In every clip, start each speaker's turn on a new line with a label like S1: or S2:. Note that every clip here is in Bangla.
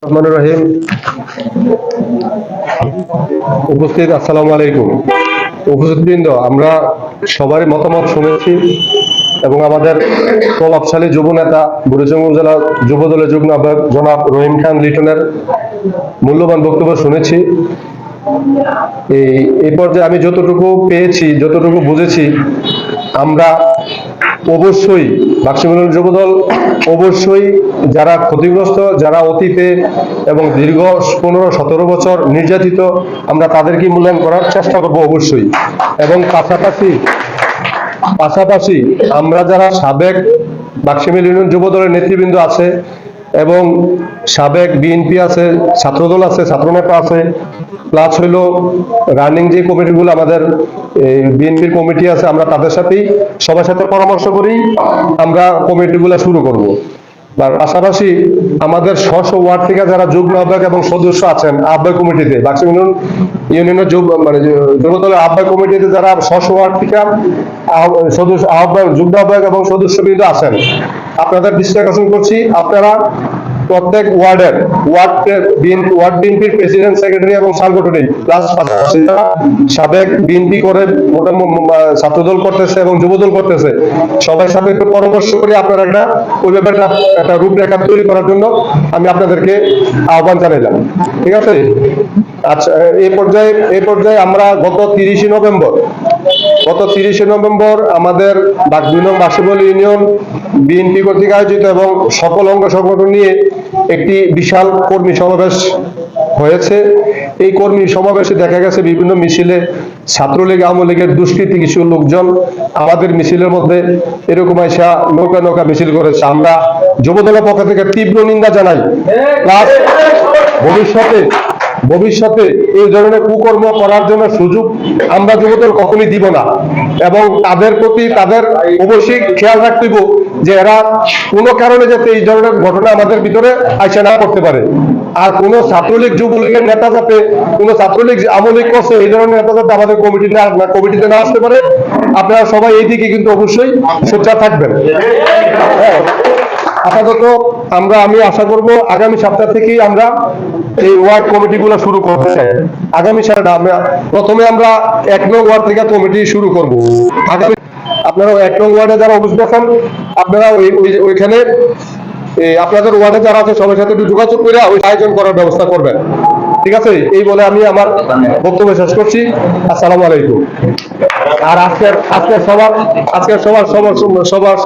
S1: রহমানুর রহিম, উপস্থিত আসসালামু আলাইকুম। উপস্থিতবৃন্দ, আমরা সবারই মতামত শুনেছি এবং আমাদের প্রভাবশালী যুব নেতা বুড়িচং উপজেলা যুব দলের যুগ্ম আহ্বায়ক জনাব রহিম খান লিটনের মূল্যবান বক্তব্য শুনেছি। এই পর্যায়ে আমি যতটুকু পেয়েছি, যতটুকু বুঝেছি, আমরা অবশ্যই বাক্সিমূলন যুবদল অবশ্যই যারা ক্ষতিগ্রস্ত, যারা অতীতে এবং দীর্ঘ 15-17 বছর নির্যাতিত, আমরা তাদেরকে মূল্যায়ন করার চেষ্টা করব অবশ্যই। এবং পাশাপাশি আমরা যারা সাবেক বাক্সিমূল ইউনিয়ন যুবদলের নেতৃবৃন্দ আছে এবং সাবেক বিএনপি আছে, ছাত্রদল আছে, ছাত্রনেতা আছে, প্লাস হইল রানিং যে কমিটিগুলো আমাদের বিএনপির কমিটি আছে, আমরা তাদের সাথেই সবার সাথে পরামর্শ করি আমরা কমিটিগুলো শুরু করব। পাশাপাশি আমাদের স্ব ওয়ার্ড থেকে যারা যুগ্ম আহ্বায়ক এবং সদস্য আছেন আহ্বায়ক কমিটিতে, বাক্সিমূল ইউনিয়নের যুবদলের আহ্বায়ক কমিটিতে যারা স্ব ওয়ার্ড থেকে সদস্য আহ্বায়ক, যুগ্ম আহ্বায়ক এবং সদস্যবৃন্দ আছেন, আপনাদের দৃষ্টি আকর্ষণ করছি, আপনারা প্রত্যেক ওয়ার্ড বিএনপির প্রেসিডেন্ট, সেক্রেটারি এবং সাংগঠনিক প্লাস সাবেক বিএনপি করে ছাত্রদল করতেছে এবং যুবদল করতেছে, সবাই সাথে একটু পরামর্শ করে আপনারা ওই ব্যাপারে একটা রূপরেখা তৈরি করার জন্য আমি আপনাদেরকে আহ্বান জানাইলাম। ঠিক আছে? আচ্ছা, এই পর্যায়ে আমরা গত 30 নভেম্বর আমাদের বাক্সিমূল ইউনিয়ন বিএনপি কর্তৃক আয়োজিত এবং সকল অঙ্গ সংগঠন নিয়ে একটি বিশাল কর্মী সমাবেশ হয়েছে। এই কর্মী সমাবেশে দেখা গেছে বিভিন্ন মিছিলে ছাত্রলীগ, আওয়ামী লীগের দুষ্কৃতী কিছু লোকজন আমাদের মিছিলের মধ্যে এরকম আইসা নৌকা মিছিল করেছে। আমরা যুবদলের পক্ষ থেকে তীব্র নিন্দা জানাই। ভবিষ্যতে এই ধরনের কুকর্ম করার জন্য সুযোগ আমরা যুবদল কখনই দিব না এবং তাদের প্রতি তাদের অবশ্যই খেয়াল রাখতে হবে যে এরা কোনো কারণে যাতে এই ধরনের ঘটনা আমাদের ভিতরে আইসা না করতে পারে। আর কোন ছাত্রলীগ, যুবলীগের নেতা যাতে, কোন ছাত্রলীগ, আওয়ামী লীগ করছে এই ধরনের নেতা যাতে আমাদের কমিটিতে না আসতে পারে, আপনারা সবাই এই দিকে কিন্তু অবশ্যই সোচ্চার থাকবেন। আপাতত আমি আশা করব আগামী সপ্তাহ থেকেই আমরা এই ওয়ার্ড কমিটিগুলো শুরু করতে চাই। আগামী সপ্তাহে প্রথমে আমরা 1 নং ওয়ার্ড থেকে কমিটি শুরু করব। আপনারা 1 নং ওয়ার্ডে যারা উপস্থিত আছেন, আপনারা ওইখানে আপনাদের ওয়ার্ডে যারা আছে সবার সাথে একটু যোগাযোগ করে ওই আয়োজন করার ব্যবস্থা করবেন। ঠিক আছে? এই বলে আমি আমার বক্তব্য শেষ করছি। আসসালামু আলাইকুম। আর আজকের সবার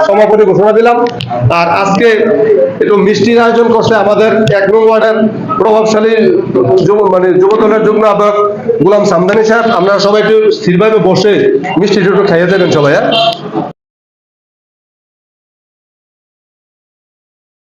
S1: সভাপতি ঘোষণা দিলাম। আর আজকে একটু মিষ্টির আয়োজন করছে আমাদের 1 নং ওয়ার্ডের প্রভাবশালী যুবদলের যুগ্ম আহ্বায়ক গোলাম সামদানি সাহেব। আপনারা সবাই একটু স্থিরভাবে বসে মিষ্টিটা একটু খাইয়ে দেবেন সবাই।